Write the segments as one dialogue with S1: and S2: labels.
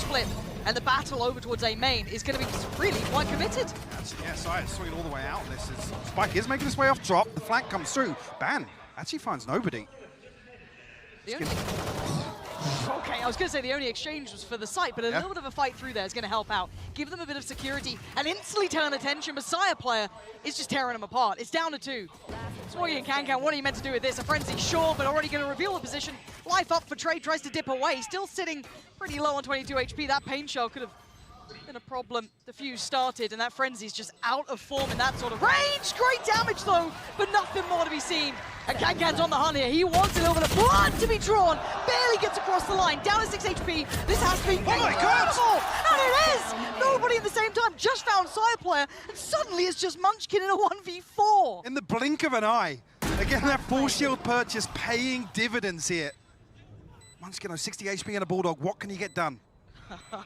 S1: split, and the battle over towards A main is going to be really quite committed.
S2: Actually, yeah, Sire's swinging all the way out. This is Spike is making his way off drop. The flank comes through. Ban actually finds nobody.
S1: Okay, I was going to say the only exchange was for the site, but a little bit of a fight through there is going to help out. Give them a bit of security and instantly turn attention. Messiah player is just tearing them apart. It's down to 2. Smoggy and Kankan, what are you meant to do with this? A frenzy, sure, but already going to reveal the position. Life up for Trade, tries to dip away. Still sitting pretty low on 22 HP. That pain shell could have been a problem. The fuse started, and that frenzy's just out of form in that sort of range. Great damage, though, but nothing more to be seen. And Kankan's on the hunt here. He wants a little bit of blood to be drawn. Barely gets across the line. Down to 6 HP. This has to be incredible. And it is! Nobody at the same time. Just found Sire player, and suddenly it's just Munchkin in a 1v4.
S2: In the blink of an eye. Again, that full shield purchase paying dividends here. Munchkin on 60 HP and a Bulldog. What can he get done?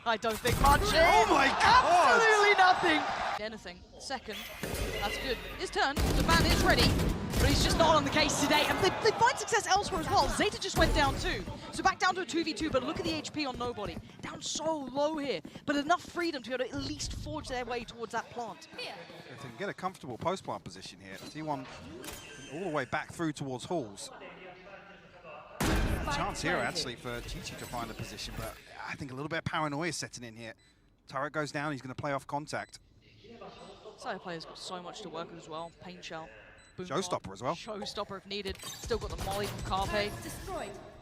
S1: I don't think much.
S2: Oh my God!
S1: Absolutely nothing. Anything. Second. That's good. His turn. The man is ready, but he's just not on the case today. And they find success elsewhere as well. Zeta just went down too. So back down to a 2v2, but look at the HP on nobody. Down so low here, but enough freedom to be able to at least forge their way towards that plant.
S2: If they can get a comfortable post-plant position here, T1 all the way back through towards halls. A chance here actually for Chi-Chi to find a position, but I think a little bit of paranoia is setting in here. Turret goes down, he's going to play off contact.
S1: Sire player's got so much to work with as well. Pain shell. Boom
S2: Showstopper as well.
S1: Showstopper if needed. Still got the molly from Carpe.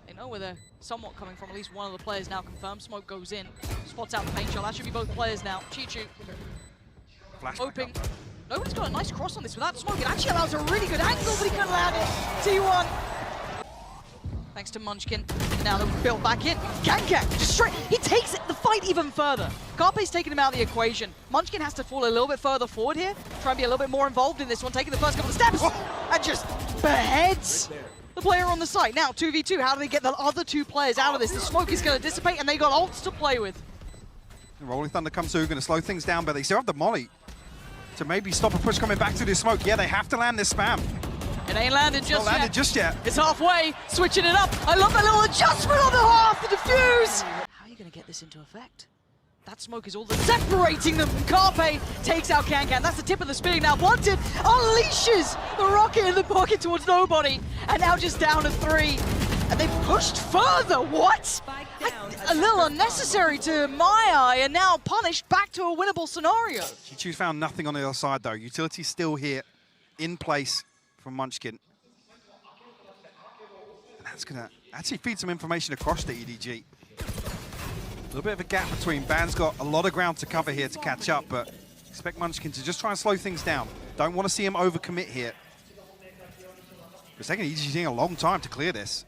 S1: They know where they're somewhat coming from. At least one of the players now confirmed. Smoke goes in. Spots out the pain shell. That should be both players now. Chi-Chu. Hoping. Nobody's got a nice cross on this without smoke. It actually allows a really good angle, but he couldn't land it. T1. Thanks to Munchkin. Now they're built back in. Kankan just straight. He takes the fight even further. Carpe's taking him out of the equation. Munchkin has to fall a little bit further forward here. Try and be a little bit more involved in this one. Taking the first couple of steps. And just beheads the player on the site. Now 2v2. How do they get the other 2 players out of this? The smoke is going to dissipate, and they got ults to play with.
S2: The Rolling Thunder comes through, going to slow things down, but they still have the molly to maybe stop a push coming back through the smoke. Yeah, they have to land this spam.
S1: It ain't landed just
S2: Not landed just yet.
S1: It's halfway, switching it up. I love that little adjustment on the half, the defuse. How are you going to get this into effect? That smoke is all that's separating them. Carpe takes out Kankan. That's the tip of the spear now. Wanted unleashes the rocket in the pocket towards nobody. And now just down to 3. And they've pushed further. What? A little unnecessary to my eye, and now punished back to a winnable scenario.
S2: Chi-Chu found nothing on the other side though. Utility's still here, in place from Munchkin. And that's going to actually feed some information across the EDG. A little bit of a gap between. Ban's got a lot of ground to cover here to catch up, but expect Munchkin to just try and slow things down. Don't want to see him overcommit here. For a second, EDG's taking a long time to clear this.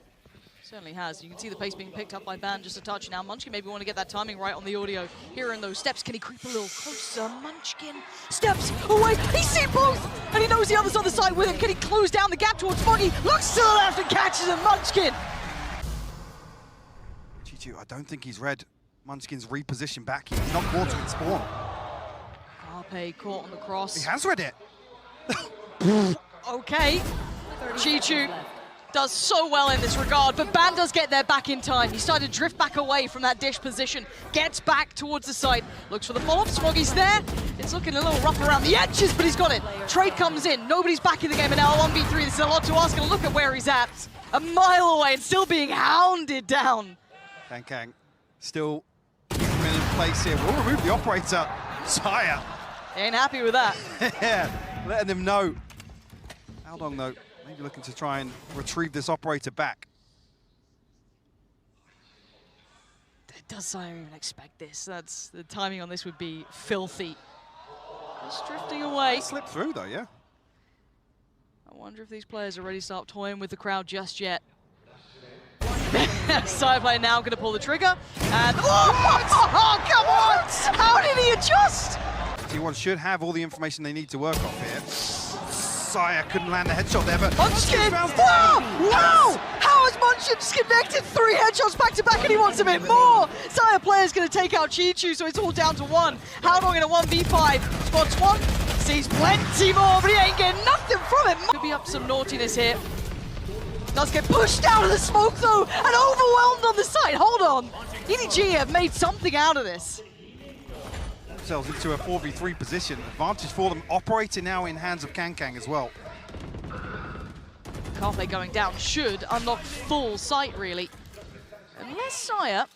S1: Certainly has. You can see the pace being picked up by Ban just a touch now. Munchkin maybe want to get that timing right on the audio. Hearing those steps, can he creep a little closer? Munchkin steps away. He's seen both, and he knows the other's on the side with him. Can he close down the gap towards Foggy? Looks to the left and catches him. Munchkin.
S2: Chi-Chu, I don't think he's read Munchkin's reposition back here. He's not caught him in spawn.
S1: Carpe caught on the cross.
S2: He has read it.
S1: Okay. Chi-Chu does so well in this regard, but Ban does get there back in time. He started to drift back away from that dish position, gets back towards the side, looks for the follow-up. Smoggy's there. It's looking a little rough around the edges, but he's got it. Trade comes in. Nobody's back in the game, and now 1v3. This is a lot to ask, and look at where he's at. A mile away and still being hounded down.
S2: Kankan still keeping him in place here. We'll remove the operator. Sire.
S1: Ain't happy with that.
S2: Yeah, letting them know. How long though? Maybe looking to try and retrieve this operator back.
S1: Does Sire even expect this? That's the timing on this would be filthy. Just drifting away.
S2: Slip through though, yeah.
S1: I wonder if these players already start toying with the crowd just yet. Sire player now going to pull the trigger, and oh, come on! How did he adjust?
S2: T1 should have all the information they need to work off here. Sire couldn't land the headshot there, but
S1: Munchkin! Wow! How has Munchkin disconnected 3 headshots back to back, and he wants a bit more? Sire player's going to take out Chi-Chu, so it's all down to 1. How long in a 1v5? Spots 1, sees plenty more, but he ain't getting nothing from it. Could be up some naughtiness here. Does get pushed out of the smoke though, and overwhelmed on the side. Hold on. EDG have made something out of this.
S2: Themselves into a 4v3 position. Advantage for them, operating now in hands of Kankang as well.
S1: Carpe going down should unlock full sight, really. Unless Sire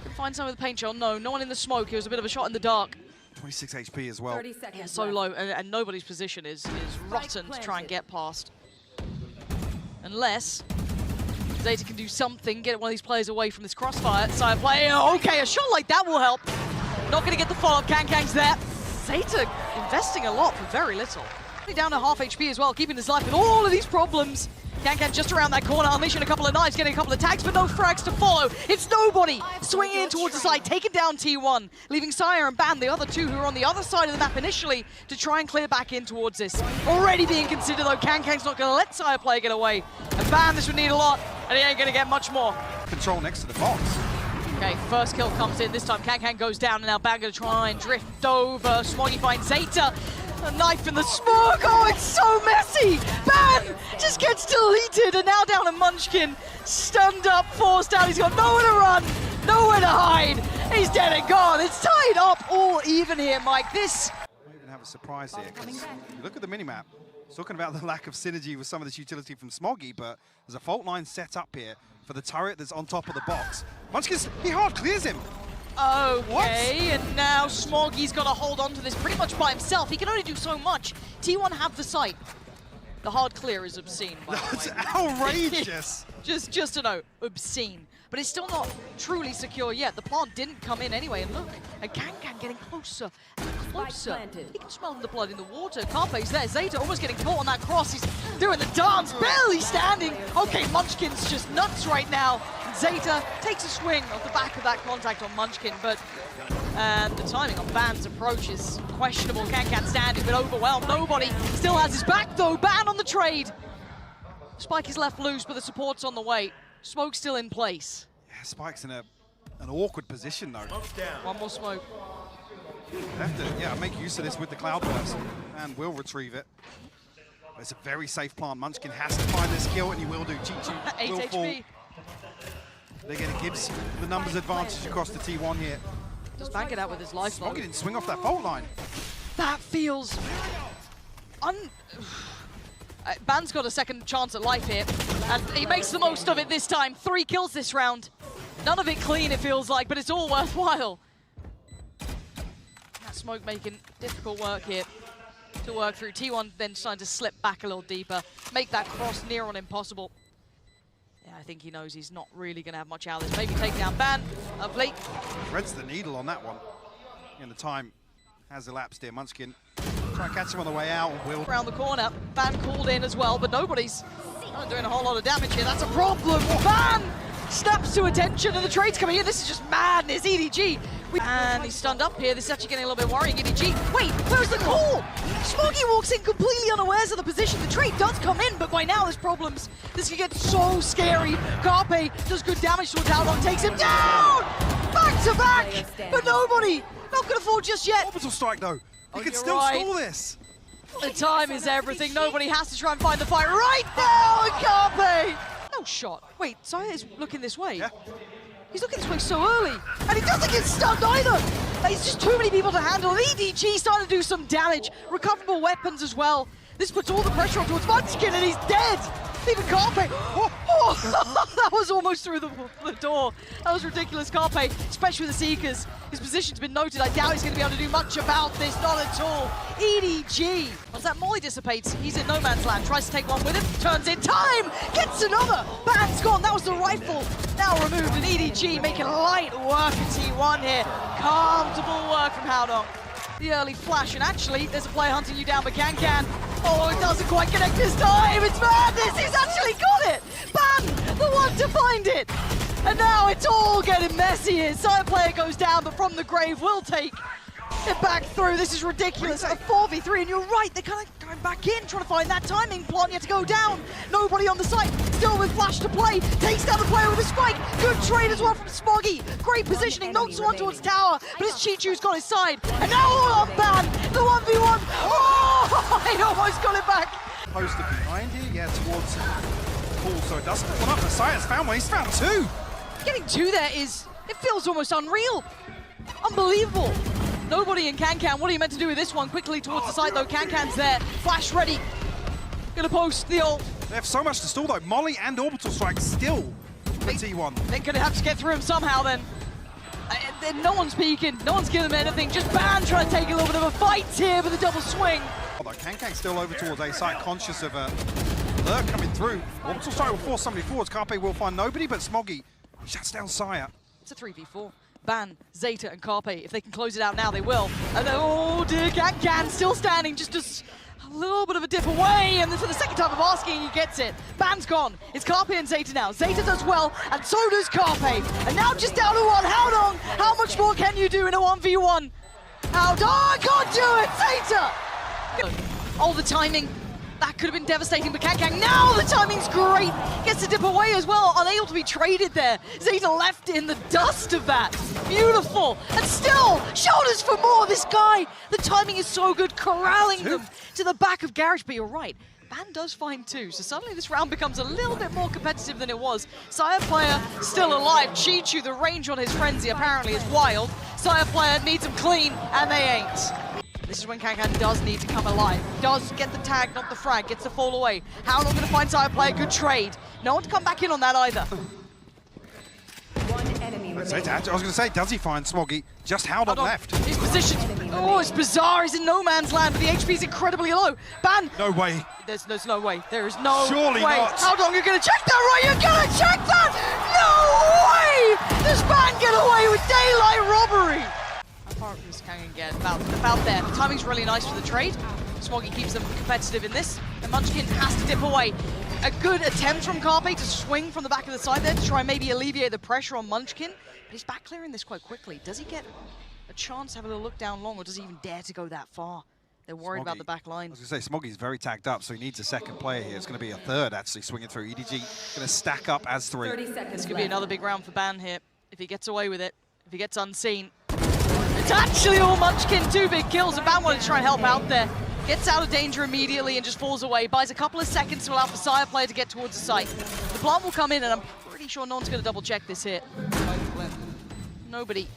S1: can find some of the paint shot. No, no one in the smoke. It was a bit of a shot in the dark.
S2: 26 HP as well.
S1: Yeah, so low, and nobody's position is rotten to try and get past. Unless Zeta can do something, get one of these players away from this crossfire. Sire play, okay, a shot like that will help. Not going to get the follow-up, Kankang's there. Zeta investing a lot for very little. Down to half HP as well, keeping his life with all of these problems. Kankang just around that corner, unleashing a couple of knives, getting a couple of tags, but no frags to follow. It's nobody swinging in towards the side, taking down T1, leaving Sire and Ban, the other two who are on the other side of the map initially, to try and clear back in towards this. Already being considered though, Kankang's not going to let Sire play get away. And Ban, this would need a lot, and he ain't going to get much more.
S2: Control next to the box.
S1: Okay, first kill comes in. This time Kankang goes down, and now Ban going to try and drift over. Smoggy finds Zeta. A knife in the smoke. Oh, it's so messy. Ban just gets deleted, and now down to Munchkin. Stunned up, forced out. He's got nowhere to run, nowhere to hide. He's dead and gone. It's tied up all even here, Mike. This
S2: We even have a surprise here, because you look at the minimap. It's talking about the lack of synergy with some of this utility from Smoggy, but there's a fault line set up here for the turret that's on top of the box. Munchkin, he hard clears him.
S1: Okay, and now Smoggy's got to hold on to this pretty much by himself. He can only do so much. T1 have the sight. The hard clear is obscene, by the way.
S2: That's outrageous.
S1: just a note, obscene. But it's still not truly secure yet. The plant didn't come in anyway, and look, and Kankang getting closer and closer. He can smell the blood in the water. Carpe's there. Zeta almost getting caught on that cross. He's doing the dance, barely standing. Okay, Munchkin's just nuts right now. Zeta takes a swing off the back of that contact on Munchkin, but the timing on Ban's approach is questionable. Kankang standing, but overwhelmed. Nobody still has his back, though. Ban on the trade. Spike is left loose, but the support's on the way. Smoke's still in place.
S2: Yeah, Spike's in an awkward position, though.
S1: One more smoke.
S2: Have to, make use of this with the Cloud Burst, and will retrieve it. But it's a very safe plant. Munchkin has to find this kill, and he will do. Chi-Chi
S1: 8
S2: will fall.
S1: HP.
S2: Again, it gives the numbers advantage across the T1 here.
S1: Just bank it out with his life, though.
S2: Smoggy didn't swing off that fault line.
S1: That feels... Ban's got a second chance at life here, and he makes the most of it this time. 3 kills this round. None of it clean, it feels like, but it's all worthwhile. That smoke making difficult work here to work through. T1 then trying to slip back a little deeper, make that cross near on impossible. Yeah, I think he knows he's not really going to have much out of this. Maybe take down Ban of late.
S2: Threads the needle on that one. And the time has elapsed here. Munchkin try and catch him on the way out. Will
S1: Around the corner, Ban called in as well, but nobody's not doing a whole lot of damage here. That's a problem. Ban snaps to attention, and the trade's coming in. This is just madness. EDG. And he's stunned up here. This is actually getting a little bit worrying. EDG. Wait, where's the call? Smoggy walks in completely unawares of the position. The trade does come in, but by now there's problems. This can get so scary. Carpe does good damage to Talon, takes him down! Back to back! But nobody! Not gonna fall just yet.
S2: Orbital strike, though. He can
S1: you're
S2: still
S1: right.
S2: stall this.
S1: The time is everything. Nobody has to try and find the fight right now, and Carpe! No shot. Wait, Saya is looking this way.
S2: Yeah.
S1: He's looking this way so early, and he doesn't get stunned either. It's just too many people to handle. EDG starting to do some damage. Recoverable weapons as well. This puts all the pressure on towards Munchkin, and he's dead. Even Carpe. That was almost through the door. That was ridiculous. Carpe, especially with the Seekers. His position's been noted. I doubt he's going to be able to do much about this. Not at all. EDG. Once that molly dissipates, he's in no man's land. Tries to take one with him. Turns in time. Gets another. Ban's gone. That was the rifle. Now removed. And EDG making light work of T1 here. Comfortable work from Howdong. The early flash, and actually, there's a player hunting you down, but Can. Oh, it doesn't quite connect this time. It's madness. He's actually got it. Ban, the one to find it. And now it's all getting messy here. Side player goes down, but from the grave will take it back through. This is ridiculous. A 4v3, and you're right. They're kind of going back in, trying to find that timing. Plant yet to go down. Nobody on the site. Still with flash to play. Takes down the player with a spike. Good trade as well from Smoggy. Great positioning. Knocks one towards tower, but it's Chi-Chu's got his side. And now all on Ban. The 1v1. Oh, he almost got it back.
S2: Poster behind you, yeah, towards fall, so it doesn't pull up. Messiah's found one, he's found two.
S1: Getting two there it feels almost unreal. Unbelievable. Nobody in Can. What are you meant to do with this one? Quickly towards the side though, Can's there. Flash ready. Gonna post the ult.
S2: They have so much to stall though. Molly and Orbital Strike still for T1.
S1: They're gonna have to get through him somehow then. No one's peeking, no one's giving them anything. Just Ban trying to take a little bit of a fight here with a double swing.
S2: Although Can's still over towards A site, conscious of a lurk coming through. Orbital Strike will force somebody forwards. Carpe will find nobody, but Smoggy shuts down Saya.
S1: It's a 3v4. Ban, Zeta, and Carpe. If they can close it out now, they will. And oh dear, Can still standing, just a little bit of a dip away, and then for the second time of asking, he gets it. Ban's gone. It's Carpe and Zeta now. Zeta does well, and so does Carpe. And now just down to one. How much more can you do in a 1v1? Oh, I can't do it, Zeta! Oh, the timing. That could have been devastating, but Can now the timing's great. Gets to dip away as well, unable to be traded there. Zeta left in the dust of that. Beautiful, and still, shoulders for more. This guy, the timing is so good, corralling them to the back of Garage, but you're right. Ban does find two, so suddenly this round becomes a little bit more competitive than it was. Saya player still alive. Chichu, the range on his frenzy apparently is wild. Saya player needs him clean, and they ain't. This is when Can does need to come alive. Does get the tag, not the frag, gets the fall away. How long gonna find Saya player? Good trade. No one to come back in on that either.
S2: I was gonna say, does he find Smoggy? Just held on left.
S1: His position, oh, it's bizarre. He's in no man's land, but the HP is incredibly low. Ban.
S2: No way.
S1: There's no way. There is no
S2: Surely
S1: way.
S2: not.
S1: How long are you gonna check that, right? You're gonna check that? No way! Does Ban get away with daylight robbery? How far does Can get? About there. The timing's really nice for the trade. Smoggy keeps them competitive in this, and Munchkin has to dip away. A good attempt from Carpe to swing from the back of the side there to try and maybe alleviate the pressure on Munchkin, but he's back clearing this quite quickly. Does he get a chance to have a little look down long, or does he even dare to go that far? They're worried about the back line.
S2: I was going to say, Smoggy's very tagged up, so he needs a second player here. It's going to be a third, actually, swinging through. EDG going to stack up as 3.
S1: This could be another big round for Ban here, if he gets away with it, if he gets unseen. It's actually all Munchkin, 2 big kills, and Ban wanted to try and help out there. Gets out of danger immediately and just falls away. Buys a couple of seconds to allow for Saya player to get towards the site. The plant will come in, and I'm pretty sure no one's going to double check this hit. Nobody.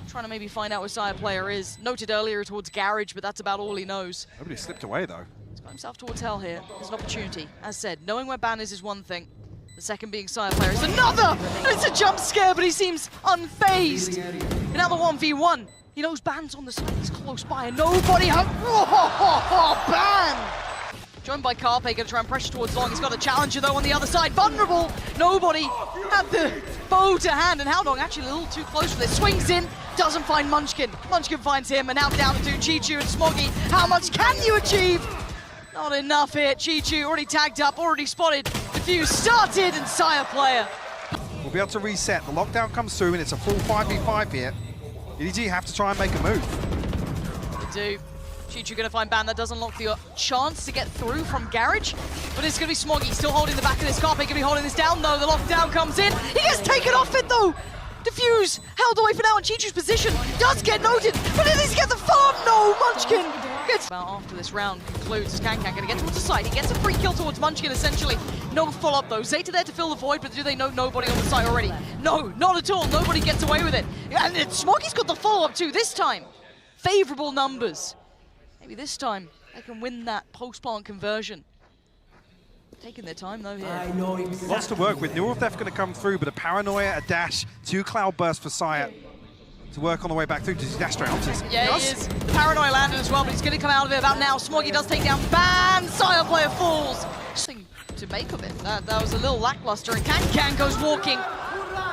S1: Trying to maybe find out where Saya player is. Noted earlier towards Garage, but that's about all he knows.
S2: Nobody slipped away, though.
S1: He's got himself towards Hell here. There's an opportunity. As said, knowing where Ban is one thing. The second being Saya player is another! And it's a jump scare, but he seems unfazed. Another 1v1. He knows Ban's on the side, he's close by, and nobody Ban! Joined by Carpe, gonna try and pressure towards Long. He's got a challenger though on the other side, vulnerable! Nobody had the bow to hand, and Howdong actually a little too close for this. Swings in, doesn't find Munchkin. Munchkin finds him, and now down to Chichu and Smoggy. How much can you achieve? Not enough here. Chichu already tagged up, already spotted. Defuse started, and Saya player.
S2: We'll be able to reset. The lockdown comes through, and it's a full 5v5 here. EDG have to try and make a move.
S1: They do. Chichu gonna find Ban. That does unlock the chance to get through from Garage, but it's gonna be Smoggy still holding the back of this. Carpe gonna be holding this down though. The lockdown comes in. He gets taken off it though. Defuse held away for now, and Chichu's position does get noted, but does he get the farm? No, Munchkin gets... About after this round concludes, as Can gonna get towards the side. He gets a free kill towards Munchkin essentially. No follow-up though. Zeta there to fill the void, but do they know nobody on the site already? No, not at all. Nobody gets away with it. And Smoggy's got the follow-up too this time. Favorable numbers. Maybe this time they can win that post-plant conversion. Taking their time though here.
S2: Lots to work with. Neural Theft going to come through, but a Paranoia, a dash, 2 Cloud Bursts for Saya to work on the way back through. Does he dash straight onto this?
S1: Yeah, he is. The Paranoia landed as well, but he's going to come out of it about now. Smoggy does take down Ban. Saya player falls. Something to make of it. That was a little lackluster, and Can goes walking.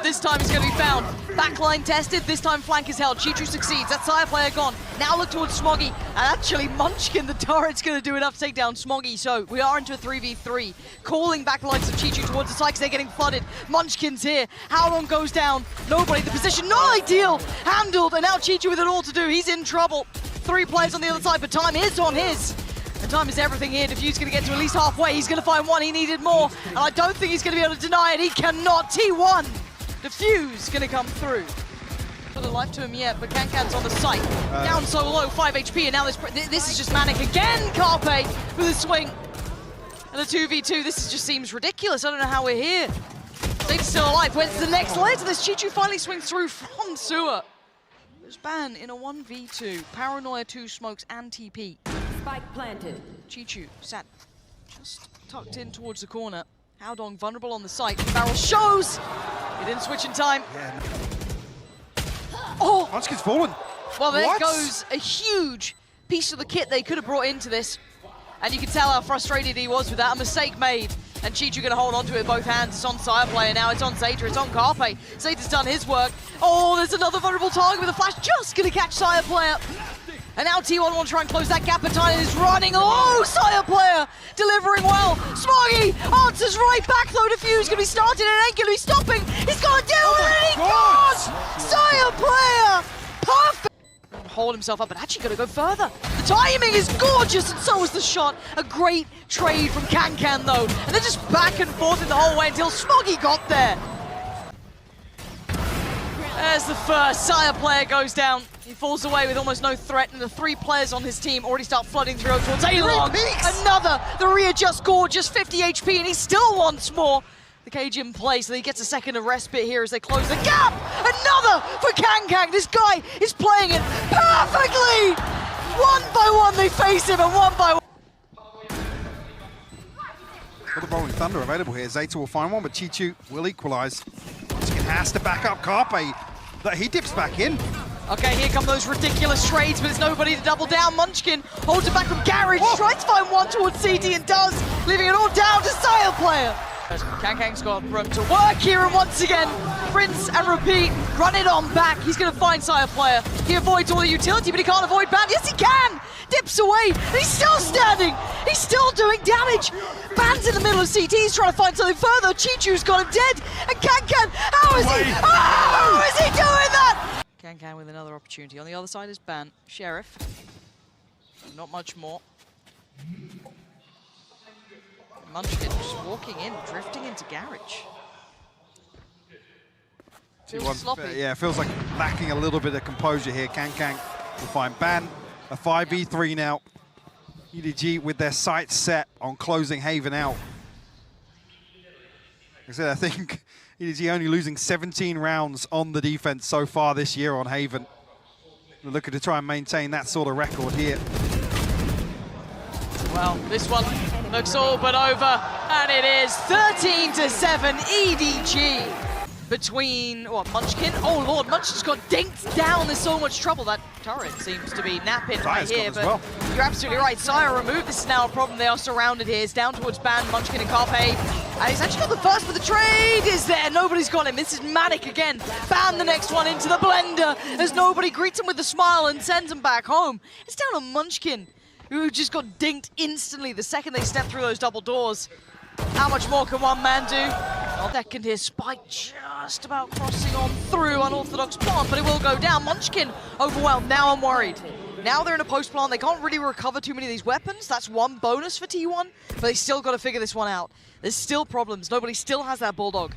S1: This time he's going to be found. Backline tested, this time flank is held. Chichu succeeds, that Saya player gone. Now look towards Smoggy, and actually Munchkin, the turret's going to do enough to take down Smoggy, so we are into a 3v3. Calling back the likes of Chichu towards the side because they're getting flooded. Munchkin's here, Howlong goes down. Nobody, the position, not ideal. Handled, and now Chichu with it all to do. He's in trouble. 3 players on the other side, but time is on his. And time is everything here. Diffuse going to get to at least halfway. He's going to find one, he needed more. And I don't think he's going to be able to deny it. He cannot, T1. Diffuse gonna come through. Not a life to him yet, but Can's on the site. Down so low, 5 HP, and now this is just manic again. Carpe with a swing. And a 2v2, this just seems ridiculous. I don't know how we're here. Zate's still alive. Where's the next layer to this? Chichu finally swings through from sewer. There's Ban in a 1v2. Paranoia, 2 smokes, and TP.
S3: Spike planted.
S1: Chichu sat just tucked in towards the corner. Haodong vulnerable on the site. Barrel shows! He didn't switch in time.
S2: Yeah, no.
S1: Oh!
S2: Munchkin's fallen.
S1: Well, there
S2: What?
S1: goes a huge piece of the kit they could have brought into this. And you can tell how frustrated he was with that. A mistake made. And Chichu gonna hold on to it with both hands. It's on Sire player now, it's on Zeta, it's on Carpe. Zeta's done his work. Oh, there's another vulnerable target with a flash, just gonna catch Sire player. And now T1 want to try and close that gap, but Tynan is running. Oh, Sire player delivering well. Smoggy answers right back though. Defuse gonna be started, it ain't gonna be stopping. He's gonna do it, and he can't! Sire player, perfect! Hold himself up, but actually gonna go further. The timing is gorgeous, and so is the shot. A great trade from Kankan though. And they're just back and forth in the whole way until Smoggy got there. There's the first. Sire player goes down. He falls away with almost no threat, and the 3 players on his team already start flooding through towards A-Long. Another, the readjust gorgeous, 50 HP, and he still wants more. The cage in place, so he gets a second of respite here as they close the gap. Another for Kankan. This guy is playing it perfectly. One by one they face him, and one by one.
S2: Got the Rolling Thunder available here. Zeta will find one, but Chichu will equalize. Munchkin has to back up Carpe. That he dips back in.
S1: Okay, here come those ridiculous trades, but there's nobody to double down. Munchkin holds it back from Garage, tries to find one towards CT and does, leaving it all down to Sire player. Kankang's got room to work here, and once again, rinse and repeat, run it on back. He's going to find Sire player. He avoids all the utility, but he can't avoid Ban. Yes, he can! Dips away, and he's still standing! He's still doing damage! Ban's in the middle of CT, he's trying to find something further. Chichu's got him dead, and Kankan, how is he? How is he doing that? Kankan with another opportunity. On the other side is Ban. Sheriff. Not much more. Munchkin just walking in, drifting into Garage. Feels sloppy.
S2: Yeah, feels like lacking a little bit of composure here. Kankan will find Ban. A 5v3 now. EDG with their sights set on closing Haven out. Like I said, I think EDG only losing 17 rounds on the defense so far this year on Haven. They're looking to try and maintain that sort of record here.
S1: Well, this one looks all but over, and it is 13-7 EDG between, what, Munchkin? Oh Lord, Munchkin's got dinked down. There's so much trouble. That turret seems to be napping right here, but well, you're absolutely right. Sire removed. This is now a problem. They are surrounded here. It's down towards Ban, Munchkin, and Carpe. And he's actually got the first, but the trade is there. Nobody's got him. This is Manic again. Ban the next one into the blender as nobody greets him with a smile and sends him back home. It's down to Munchkin, who just got dinked instantly the second they step through those double doors. How much more can one man do? Second here, Spike just about crossing on through unorthodox plant, but it will go down. Munchkin overwhelmed. Now I'm worried. Now they're in a post plant. They can't really recover too many of these weapons. That's one bonus for T1, but they still got to figure this one out. There's still problems. Nobody still has that Bulldog.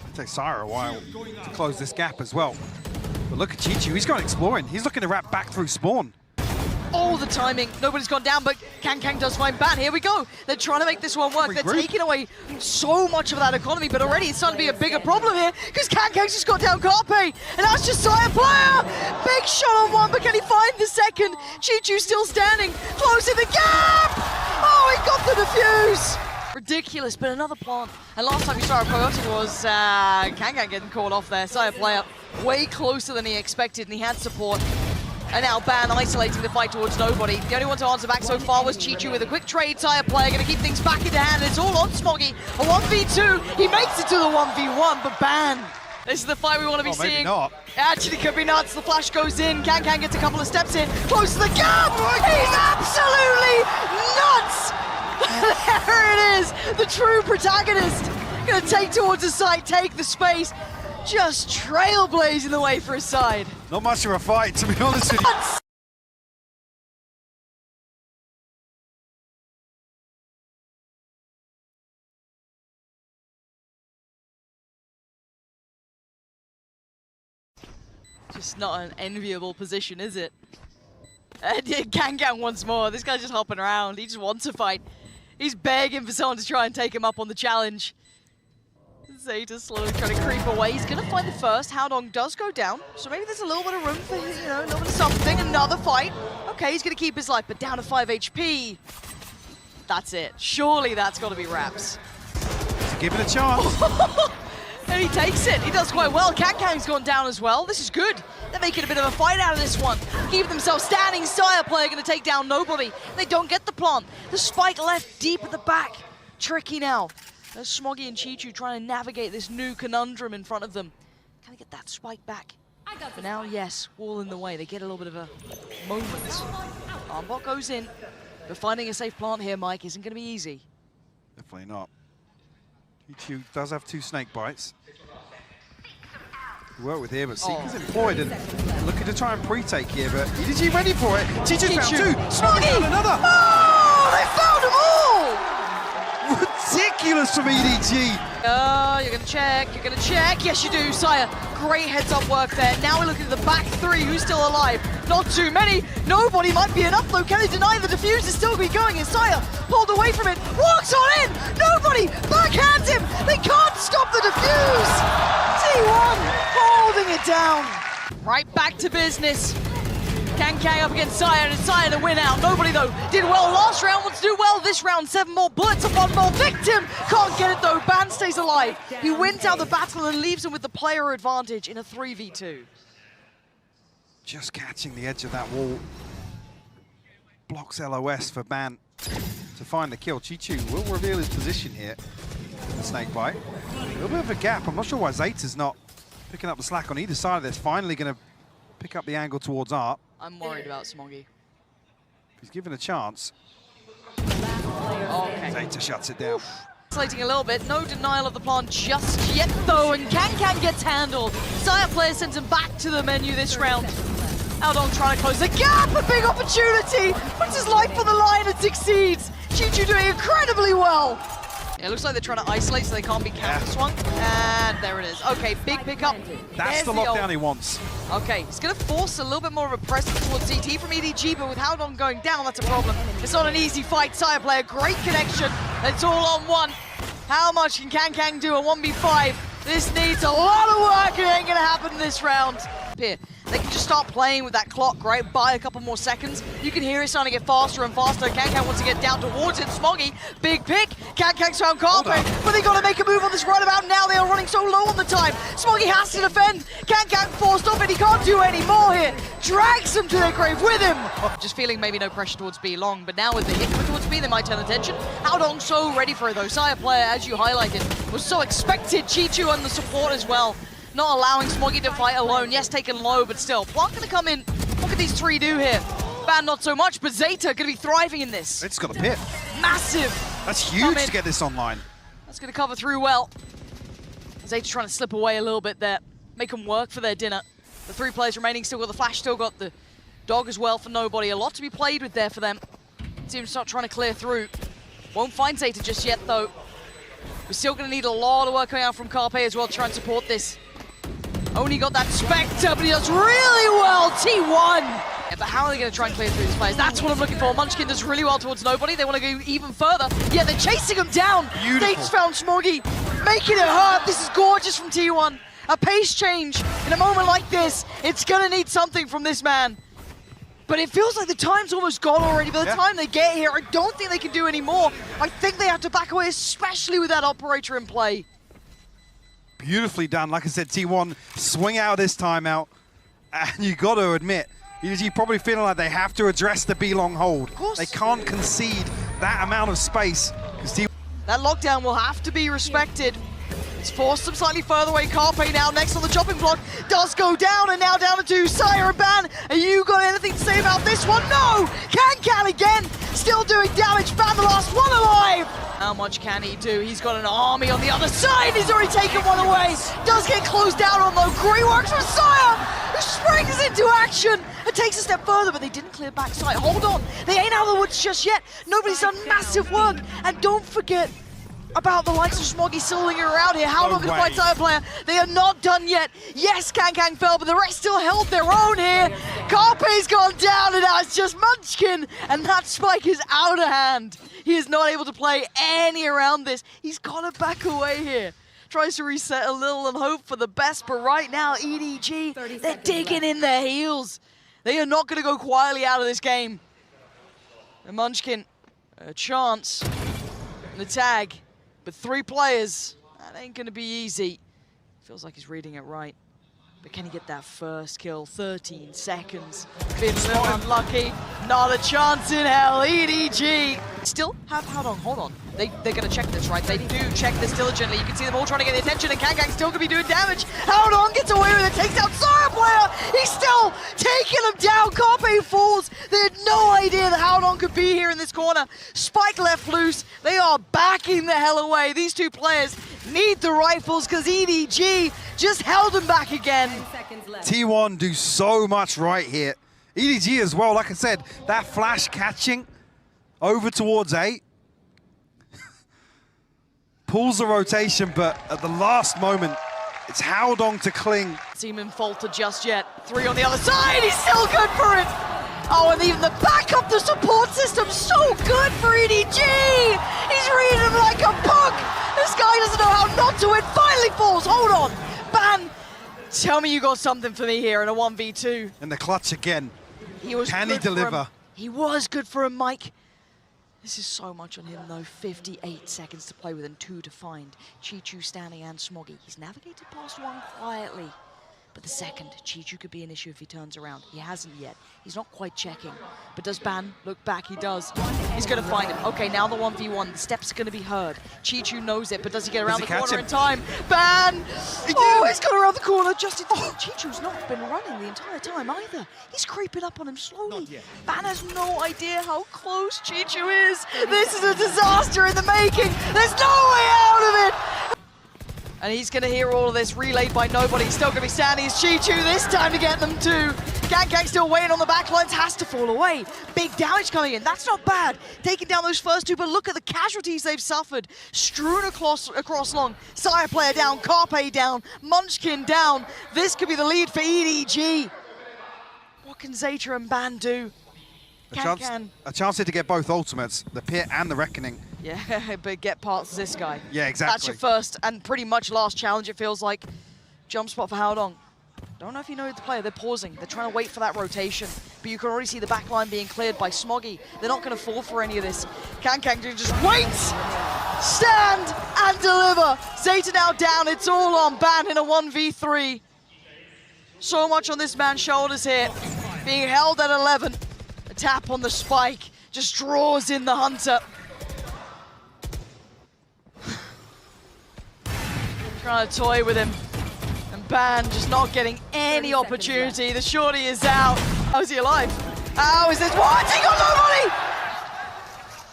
S2: It'll take Sire a while to close this gap as well. But look at Chichu. He's gone exploring. He's looking to wrap back through spawn.
S1: Oh, the timing. Nobody's gone down, but Kankan does find Ban. Here we go. They're trying to make this one work. They're taking away so much of that economy, but already it's starting to be a bigger problem here because Kankan's just got down Carpe, and that's just Sire player. Big shot on one, but can he find the second? Chichu still standing, closing the gap. Oh, he got the defuse. Ridiculous, but another plant. And last time we saw a Coyote was Kankan getting caught off there. Sire player way closer than he expected, and he had support. And now Ban isolating the fight towards nobody. The only one to answer back so far was Chichu with a quick trade. Sire player going to keep things back into hand. It's all on Smoggy. A 1v2. He makes it to the 1v1, but Ban. This is the fight we want to be seeing.
S2: Maybe not.
S1: Actually, could be nuts. The flash goes in. Kankan gets a couple of steps in. Close to the gap. He's absolutely nuts. There it is. The true protagonist. Going to take towards the side, take the space. Just trailblazing the way for his side.
S2: Not much of a fight, to be honest with you.
S1: Just not an enviable position, is it? And Kankan once more. This guy's just hopping around. He just wants to fight. He's begging for someone to try and take him up on the challenge. Zeta slowly trying to creep away. He's going to find the first. Howdong does go down, so maybe there's a little bit of room for, you know, a little bit of something. Another fight. Okay, he's going to keep his life, but down to 5 HP. That's it. Surely that's got to be Raps.
S2: Give it a chance.
S1: And he takes it. He does quite well. Kankang's gone down as well. This is good. They're making a bit of a fight out of this one. Keep themselves standing. Sire player going to take down nobody. They don't get the plant. The spike left deep at the back. Tricky now. There's Smoggy and Chichu trying to navigate this new conundrum in front of them. Can they get that spike back? For now, yes, wall in the way. They get a little bit of a moment. Armbot goes in, but finding a safe plant here, Mike, isn't going to be easy.
S2: Definitely not. Chichu does have 2 snake bites. Work with here, but Seeker's employed and looking to try and pre-take here, but EDG ready for it. Chichu found 2. Smoggy found another.
S1: Oh, they found them all!
S2: Ridiculous from EDG.
S1: You're gonna check, Yes, you do, Sire. Great heads-up work there. Now we're looking at the back 3, who's still alive. Not too many. Nobody might be enough, though. Can they deny the defuse is still be going? And Sire pulled away from it, walks on in. Nobody backhands him. They can't stop the defuse. T1 holding it down. Right back to business. Kankang up against Sire, and it's Sire to win out. Nobody, though, did well last round, wants to do well this round. 7 more bullets and 1 more victim. Can't get it, though. Ban stays alive. He wins out the battle and leaves him with the player advantage in a 3v2.
S2: Just catching the edge of that wall. Blocks LOS for Ban to find the kill. Chichu will reveal his position here. The snake bite. A little bit of a gap. I'm not sure why Zeta's not picking up the slack on either side of this. Finally going to pick up the angle towards Art.
S1: I'm worried about Smoggy.
S2: He's given a chance.
S1: Okay.
S2: Zeta shuts it down.
S1: Slating a little bit, no denial of the plant just yet though, and Kankang gets handled. Sire player sends him back to the menu this round. Howdong trying to close the gap, a big opportunity! Puts his life on the line and succeeds! Chichu doing incredibly well! Yeah, it looks like they're trying to isolate so they can't be counter-swung. And there it is. Okay, big pickup.
S2: That's the lockdown he wants.
S1: Okay, he's going to force a little bit more of a presence towards CT from EDG, but with Howdong going down, that's a problem. It's not an easy fight. Sire player, great connection. It's all on one. How much can Kankang do a 1v5? This needs a lot of work. It ain't going to happen this round. Here, they can just start playing with that clock, right? Buy a couple more seconds. You can hear it starting to get faster and faster. Kankang wants to get down towards it. Smoggy, big pick. Kankang's found Carpe, but they got to make a move on this runabout now. They are running so low on the time. Smoggy has to defend. Kankang forced off it. He can't do any more here. Drags them to their grave with him. Just feeling maybe no pressure towards B long, but now with the hit towards B, they might turn attention. Howdong so ready for it though. Sire player, as you highlighted, was so expected. Chichu on the support as well. Not allowing Smoggy to fight alone. Yes, taken low, but still. Plant gonna come in. What can these 3 do here? Ban not so much, but Zeta gonna be thriving in this.
S2: It's got a pit.
S1: Massive.
S2: That's huge to get this online.
S1: That's gonna cover through well. Zeta trying to slip away a little bit there. Make them work for their dinner. The 3 players remaining, still got the flash, still got the dog as well for nobody. A lot to be played with there for them. Team's not trying to clear through. Won't find Zeta just yet though. We're still gonna need a lot of work coming out from Carpe as well to try and support this. Only got that Spectre, but he does really well. T1. Yeah, but how are they going to try and clear through these players? That's what I'm looking for. Munchkin does really well towards nobody. They want to go even further. Yeah, they're chasing him down. States found Smoggy, making it hurt. This is gorgeous from T1. A pace change in a moment like this. It's going to need something from this man. But it feels like the time's almost gone already. By the time they get here, I don't think they can do any more. I think they have to back away, especially with that operator in play.
S2: Beautifully done. Like I said, T1 swing out of this timeout. And you got to admit, EDG probably feeling like they have to address the B-long hold.
S1: Of course.
S2: They can't concede that amount of space.
S1: That lockdown will have to be respected. It's forced them slightly further away. Carpe now next on the chopping block does go down, and now down to 2. Sire and Ban, are you got anything to say about this one? No! Can again, still doing damage. Ban the last one alive. How much can he do? He's got an army on the other side. He's already taken one away. Does get closed down on though. Great works from Sire, who springs into action and takes a step further, but they didn't clear backside. Hold on, they ain't out of the woods just yet. Nobody's done massive work, and don't forget about the likes of Smoggy silling around here. How long can fight Sire player? They are not done yet. Yes, Kankang fell, but the rest still held their own here. Carpe's gone down, and now it's just Munchkin, and that spike is out of hand. He is not able to play any around this. He's got to back away here. Tries to reset a little and hope for the best, but right now, EDG, they're digging in their heels. They are not going to go quietly out of this game. And Munchkin, a chance, and the tag, but 3 players. That ain't going to be easy. Feels like he's reading it right. But can he get that first kill? 13 seconds. Been a little unlucky. Not a chance in hell. EDG still have Haodong. Hold on. They're going to check this, right? They do check this diligently. You can see them all trying to get the attention, and Kangkang still going to be doing damage. Haodong gets away with it, takes out Sire player. He's still taking him down. Carpe falls. They had no idea that Haodong could be here in this corner. Spike left loose. They are backing the hell away. These 2 players need the rifles because EDG just held them back again.
S2: T1 do so much right here. EDG as well, like I said, that flash catching over towards A. Pulls the rotation, but at the last moment, it's Haodong to cling.
S1: Seem him falter just yet. 3 on the other side, he's still good for it. Oh, and even the backup, the support system, so good for EDG. He's reading him like a book. This guy doesn't know how not to win. Finally falls, hold on. Ban, tell me you got something for me here in a 1v2.
S2: And the clutch again. Can he deliver?
S1: He was good for him, Mike. This is so much on him, though. 58 seconds to play with and 2 to find. Chichu, Stanley, and Smoggy. He's navigated past 1 quietly. But the second, Chichu could be an issue if he turns around. He hasn't yet. He's not quite checking. But does Ban look back? He does. He's going to find him. Okay, now the 1v1. The steps are going to be heard. Chichu knows it, but does he get around the corner in time? Ban! Oh, he's got around the corner just in time. Chichu's not been running the entire time either. He's creeping up on him slowly. Ban has no idea how close Chichu is. This is a disaster in the making. There's no way out of it. And he's going to hear all of this relayed by nobody. He's still going to be standing. It's Chichu this time to get them too. Kangkang still waiting on the back lines, has to fall away. Big damage coming in, that's not bad. Taking down those first 2, but look at the casualties they've suffered. Strewn across long. Sire player down, Carpe down, Munchkin down. This could be the lead for EDG. What can Zeta and Ban do?
S2: A chance here to get both ultimates, the Pit and the Reckoning.
S1: Yeah, but get past this guy.
S2: Yeah, exactly.
S1: That's your first and pretty much last challenge, it feels like. Jump spot for Haodong. Don't know if you know the player, they're pausing. They're trying to wait for that rotation. But you can already see the back line being cleared by Smoggy. They're not going to fall for any of this. Kangkang just wait, stand, and deliver. Zeta now down, it's all on Ban in a 1v3. So much on this man's shoulders here. Being held at 11. A tap on the spike, just draws in the hunter. Trying to toy with him. And Ban just not getting any opportunity. The shorty is out. How is he alive? How is this? What? He got nobody!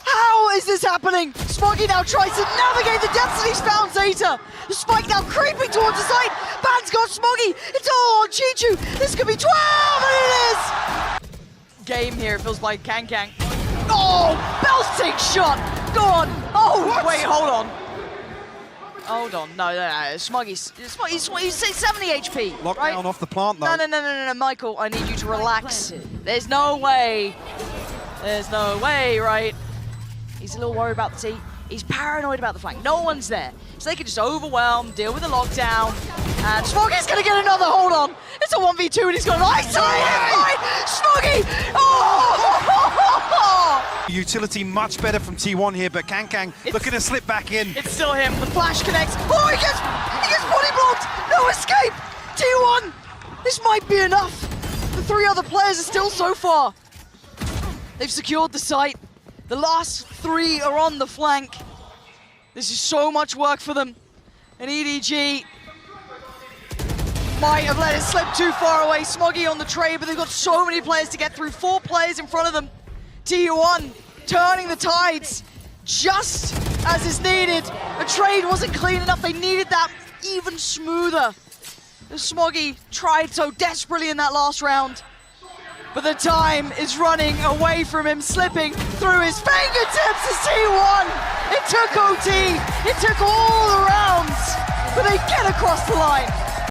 S1: How is this happening? Smoggy now tries to navigate the depths and he's found Zeta. The spike now creeping towards the site. Ban's got Smoggy. It's all on Chichu. This could be 12, and it is! Game here, it feels like Kangkang. Oh, belting shot! Go on! Oh, what? Wait, hold on. Hold on, no, Smoggy's 70 HP.
S2: Lockdown
S1: right?
S2: off the plant, though.
S1: No, Michael, I need you to relax. There's no way. There's no way, right? He's a little worried about the T. He's paranoid about the flank. No one's there. So they can just overwhelm, deal with the lockdown. And Smoggy's gonna get another, hold on. It's a 1v2 and he's got an isolated fight! Smoggy! Oh!
S2: Utility much better from T1 here, but Kangkang looking to slip back in.
S1: It's still him, the flash connects. Oh, he gets body blocked! No escape! T1! This might be enough. The 3 other players are still so far. They've secured the site. The last 3 are on the flank. This is so much work for them. And EDG might have let it slip too far away. Smoggy on the trade, but they've got so many players to get through. 4 players in front of them. T1 turning the tides just as is needed. The trade wasn't clean enough. They needed that even smoother. Smoggy tried so desperately in that last round. But the time is running away from him, slipping through his fingertips as T1. It took OT, it took all the rounds, but they get across the line.